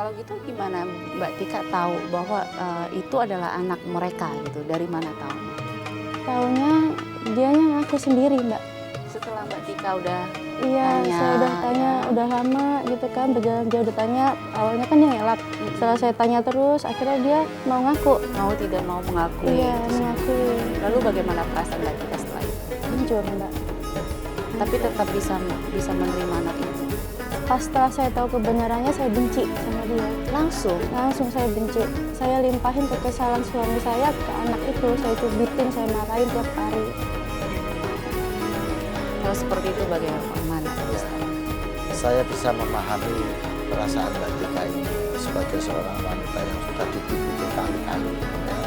Kalau gitu gimana Mbak Tika tahu bahwa itu adalah anak mereka gitu? Dari mana tahu? Taunya dianya ngaku sendiri, Mbak. Setelah Mbak Tika udah Iya, tanya, saya udah tanya, udah lama gitu kan, berjalan jauh udah tanya. Awalnya kan dia ngelak. Setelah saya tanya terus, akhirnya dia mau ngaku. mau tidak mau mengakui. Iya, itu semua. mengakui. Lalu bagaimana perasaan Mbak Tika setelah itu? Hancur, Mbak. Tapi tetap bisa menerima anak itu. Pas setelah saya tahu kebenarannya, saya benci sama dia. Langsung saya benci. Saya limpahin kekesalan suami saya ke anak itu. Saya cubitin, saya marahin tiap hari. Kalau seperti itu bagaimana? Saya bisa memahami perasaan Mbak Tika ini sebagai seorang wanita yang sudah ditipu berkali-kali. Ya.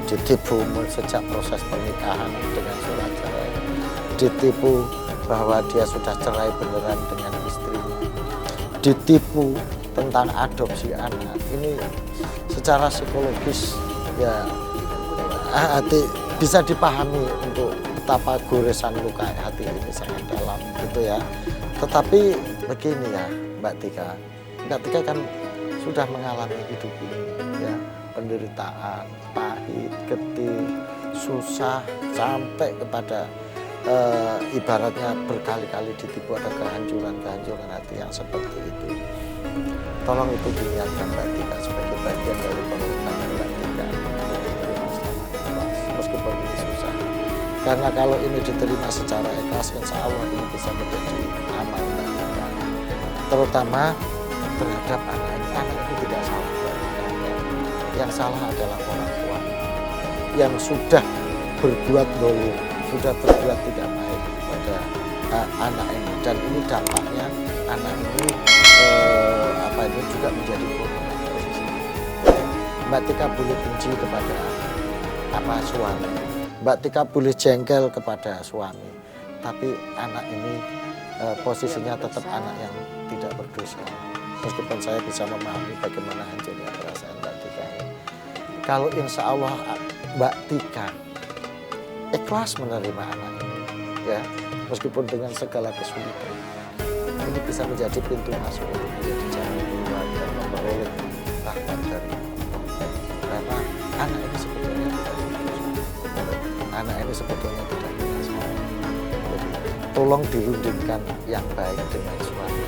Ditipu sejak proses pernikahan dengan surat cerai. Ditipu bahwa dia sudah cerai beneran dengan istrinya. Ditipu tentang adopsi anak. Ini secara psikologis ya bisa dipahami untuk betapa goresan luka hati ini sangat dalam gitu ya. Tetapi begini ya Mbak Tika kan sudah mengalami hidup ini ya, penderitaan, pahit, getih, susah sampai kepada ibaratnya berkali-kali ditipu, ada kehancuran hati yang seperti itu. Tolong itu diniatkan Mbak Tika sebagai bagian dari pengorbanan Mbak Tika untuk diterima secara ikhlas meskipun ini susah. Karena kalau ini diterima secara ikhlas, insya Allah ini bisa menjadi amal Mbak Tika. Terutama terhadap anak ini. Anak ini tidak salah Mbak Tika. Yang salah adalah orang tua yang sudah berbuat dolim, sudah berbuat tidak baik pada anak ini. Dan ini dampaknya anak ini ini juga menjadi korban. Mbak Tika boleh benci kepada suami. Mbak Tika boleh jengkel kepada suami, tapi anak ini posisinya tetap anak yang tidak berdosa. Meskipun saya bisa memahami bagaimana hancurnya perasaan Mbak Tika. Kalau insya Allah Mbak Tika ikhlas menerima anak ini, ya, meskipun dengan segala kesulitan, ini bisa menjadi pintu masuk untuk menjadi jalan keluar dan memperoleh rahmat dari Allah. Karena anak ini sebetulnya tidak berdosa. Anak ini sebetulnya tidak berdosa. Jadi tolong dirundingkan yang baik dengan suami.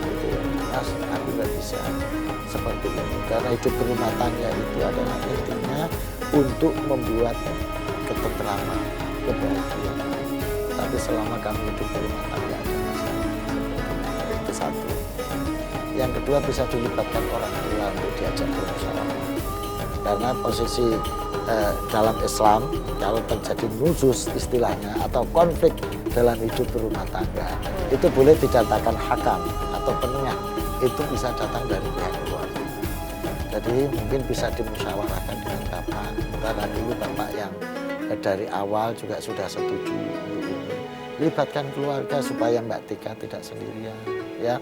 Gitu ya. Mas, aku nggak bisa seperti ini. Karena hidup berumah tangga itu adalah intinya untuk membuat ketentraman, kebahagiaan. Tapi selama kamu hidup berumah tangga ada masalah. Itu satu. Yang kedua, bisa dilibatkan orang tua untuk diajak bermusyawarah. Karena posisi dalam Islam, kalau terjadi nusus istilahnya atau konflik dalam hidup berumah tangga, itu boleh didatangkan hakam atau penengah. Itu bisa datang dari pihak keluarga. Jadi mungkin bisa dimusyawarahkan dengan bapak. Karena dulu bapak yang dari awal juga sudah setuju untuk ini. Libatkan keluarga supaya Mbak Tika tidak sendirian, ya.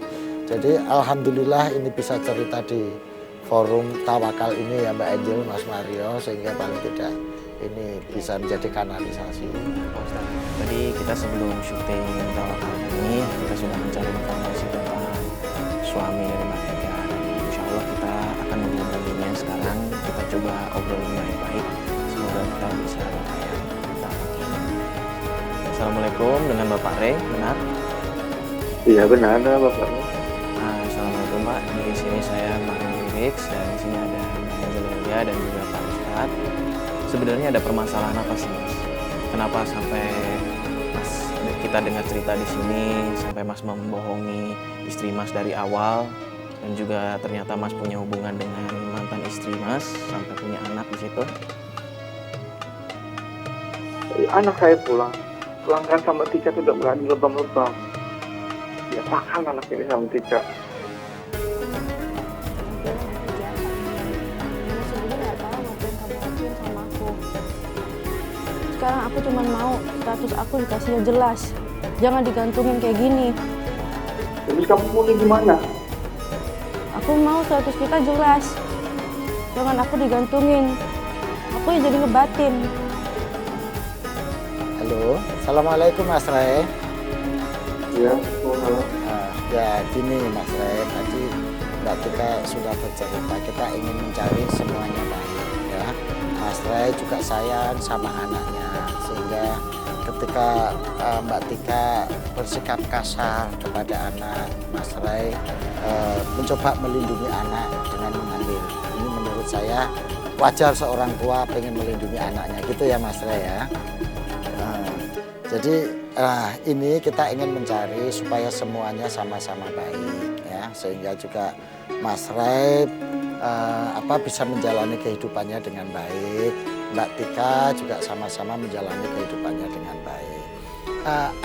Jadi alhamdulillah ini bisa cerita di forum tawakal ini ya Mbak Angel, Mas Mario, sehingga paling tidak ini bisa menjadi kanalisasi. Tadi kita sebelum syuting tawakal ini kita sudah mencari informasi tentang suami dari Mbak Tika. Insya Allah kita akan mengobrolinya sekarang. Kita coba obrolin baik-baik. Semoga kita bisa kayak kita. Assalamualaikum, dengan Bapak Rey, benar? Iya benar, Bapak. Assalamualaikum Pak. Di sini saya Mario Rix dan di sini ada Mbak Angelia dan juga Pak Ustadz. Sebenarnya ada permasalahan apa sih Mas? Kenapa sampai Mas kita dengar cerita di sini sampai Mas membohongi istri Mas dari awal dan juga ternyata Mas punya hubungan dengan mantan istri Mas sampai punya anak di situ? Anak saya pulangkan sama Tika tidak berani lebam-lebam. Ya tahan anak ini sama Tika. Sekarang aku cuma mau status aku dikasih yang jelas. Jangan digantungin kayak gini. Terus kamu mau gimana? Aku mau status kita jelas. Jangan aku digantungin. Aku yang jadi ngebatin. Halo, Assalamualaikum Mas Ray. Iya, halo. Ya gini Mas Ray, tadi Mbak Tika sudah bercerita, kita ingin mencari semuanya baik ya. Mas Ray juga sayang sama anaknya, sehingga ketika Mbak Tika bersikap kasar kepada anak, Mas Ray mencoba melindungi anak dengan mengambil. Ini menurut saya wajar seorang tua pengen melindungi anaknya gitu ya Mas Ray ya. Jadi ini kita ingin mencari supaya semuanya sama-sama baik ya, sehingga juga Mas Ray bisa menjalani kehidupannya dengan baik, Mbak Tika juga sama-sama menjalani kehidupannya dengan baik.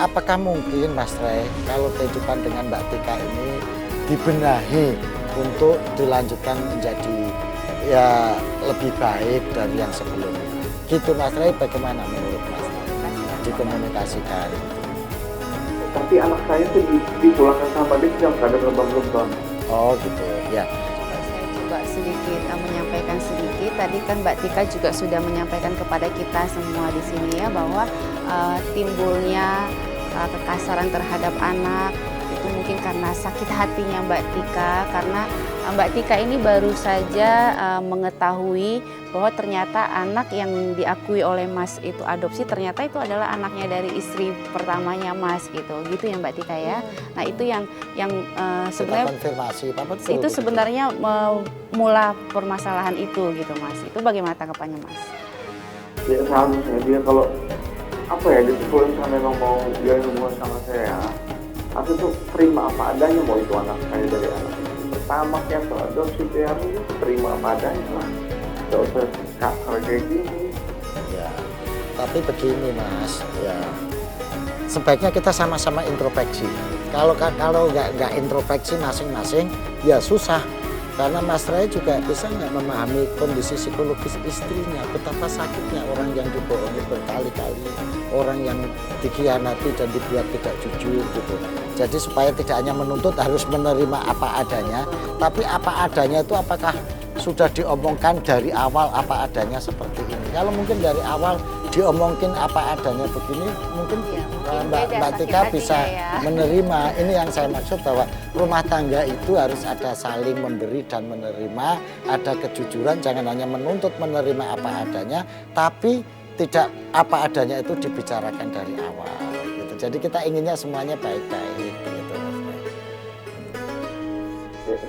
Apakah mungkin Mas Ray kalau kehidupan dengan Mbak Tika ini dibenahi untuk dilanjutkan menjadi ya lebih baik dari yang sebelumnya? Gitu Mas Ray, bagaimana menurut Mas Ray? Dikomunikasikan. Tapi anak saya tuh dipulangkan sama dia yang kadang lebam-lebam. Oh gitu ya. Saya coba sedikit menyampaikan sedikit. Tadi kan Mbak Tika juga sudah menyampaikan kepada kita semua di sini ya bahwa timbulnya kekasaran terhadap anak itu mungkin karena sakit hatinya Mbak Tika, karena Mbak Tika ini baru saja mengetahui bahwa ternyata anak yang diakui oleh Mas itu adopsi, ternyata itu adalah anaknya dari istri pertamanya Mas gitu ya Mbak Tika ya. Nah itu yang sebenarnya konfirmasi Pak, betul, itu sebenarnya mula permasalahan itu gitu Mas. Itu bagaimana tanggapannya Mas? Ya seharusnya dia kalau dia tuh kalau misalnya memang mau dia hubungan sama saya, aku tuh terima apa adanya, mau itu anak saya dari anak pertama yang teradopsi, dia harus terima apa adanya lah. Gak usah kasar kayak gini. Ya, tapi begini Mas, ya sebaiknya kita sama-sama introspeksi. Kalau nggak introspeksi masing-masing, ya susah. Karena Mas Ray juga bisa nggak memahami kondisi psikologis istrinya, betapa sakitnya orang yang dibohongi berkali-kali, orang yang dikhianati dan dibuat tidak jujur gitu. Jadi supaya tidak hanya menuntut, harus menerima apa adanya, tapi apa adanya itu apakah sudah diomongkan dari awal apa adanya seperti ini. Kalau mungkin dari awal diomongin apa adanya begini, mungkin Ya, Mbak Tika bisa menerima. Ini yang saya maksud, bahwa rumah tangga itu harus ada saling memberi dan menerima, ada kejujuran, jangan hanya menuntut menerima apa adanya, tapi tidak apa adanya itu dibicarakan dari awal. Gitu. Jadi kita inginnya semuanya baik-baik. Gitu.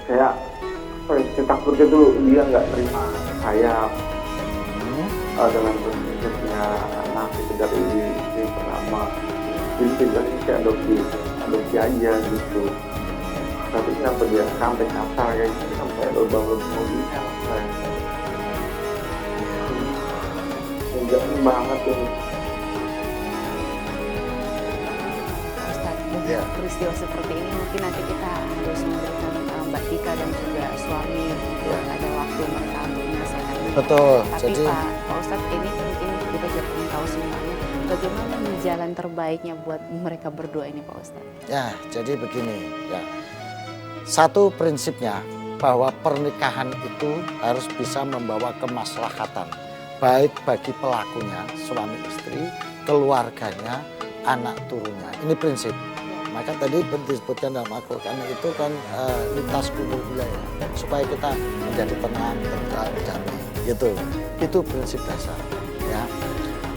Saya takutnya tuh dia nggak terima saya dengan bentuknya anak itu dari istri pertama. Jadi tinggalnya kayak adopsi aja gitu. Tapi kenapa dia sampai kasar kayak gitu, sampai lubang-lubang mobilnya saya. Enggak banget ini. Ustaz, dengan peristiwa seperti ini mungkin nanti kita harus memberikan Mbak Tika dan juga suami untuk ada waktu mereka untuk menyelesaikan ini. Betul. Tapi Jadi Pak Ustadz, ini mungkin kita juga ingin tahu semuanya bagaimana nih jalan terbaiknya buat mereka berdua ini Pak Ustadz. ya, jadi begini ya. Satu prinsipnya bahwa pernikahan itu harus bisa membawa kemaslahatan baik bagi pelakunya, suami istri, keluarganya, anak turunnya. Ini prinsip. Maka tadi disebutkan dalam Al-Quran itu kan lintas kubur wilayah, supaya kita menjadi tenang, tentram, damai. Gitu. Itu prinsip dasar. Ya.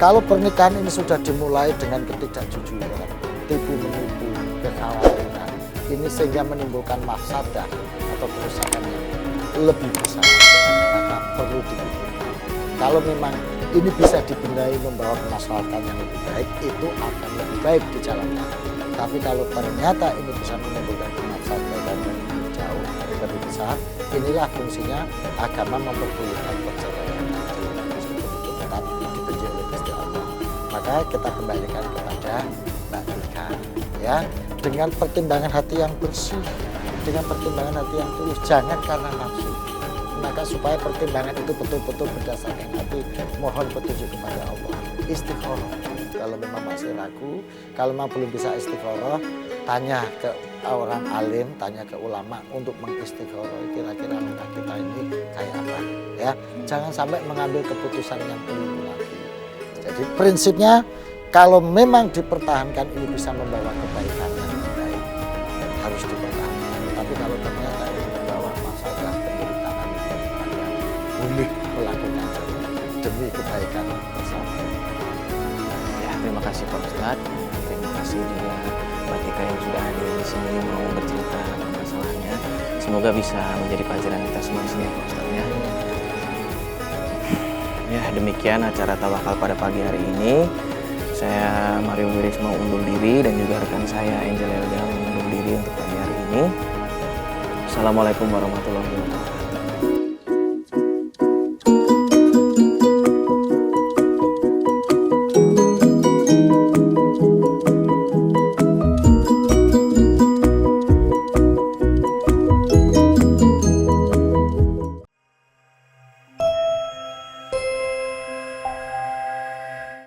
Kalau pernikahan ini sudah dimulai dengan ketidakjujuran, tipu menipu, kekhawatiran, ini sehingga menimbulkan mafsadah atau kerusakan yang lebih besar, maka perlu dipikirkan. Kalau memang ini bisa dibenahi membawa kemaslahatan yang lebih baik, itu akan lebih baik dijalankan. Tapi kalau ternyata ini bisa menimbulkan kemaslahatan yang lebih jauh, lebih besar, inilah fungsinya agama memperbolehkan perceraian. Itu tetap dibenci oleh Gusti Allah. Maka kita kembalikan kepada Mbak Tika, ya, dengan pertimbangan hati yang bersih, dengan pertimbangan hati yang tulus, jangan karena nafsu. Maka supaya pertimbangan itu betul-betul berdasarkan hati, mohon petunjuk kepada Allah. Istikharah. Kalau memang masih ragu, kalau memang belum bisa istikharah, tanya ke orang alim, tanya ke ulama untuk mengistikharah kira-kira langkah kita ini kayak apa, ya. Jangan sampai mengambil keputusan yang keliru lagi. Jadi prinsipnya kalau memang dipertahankan ini bisa membawa kebaikan yang baik, harus dipertahankan. Tapi kalau ternyata ini membawa demi kebaikan bersama. Ya, terima kasih Pak Ustadz. Terima kasih juga Mbak Tika yang sudah hadir di sini mau bercerita tentang masalahnya. Semoga bisa menjadi pelajaran kita semua di sini ya Pak Ustadz ya. Ya, demikian acara tawakal pada pagi hari ini. Saya Mario Wiris mau undur diri dan juga rekan saya Angel Elga mau undur diri untuk pagi hari ini. Assalamualaikum warahmatullahi wabarakatuh.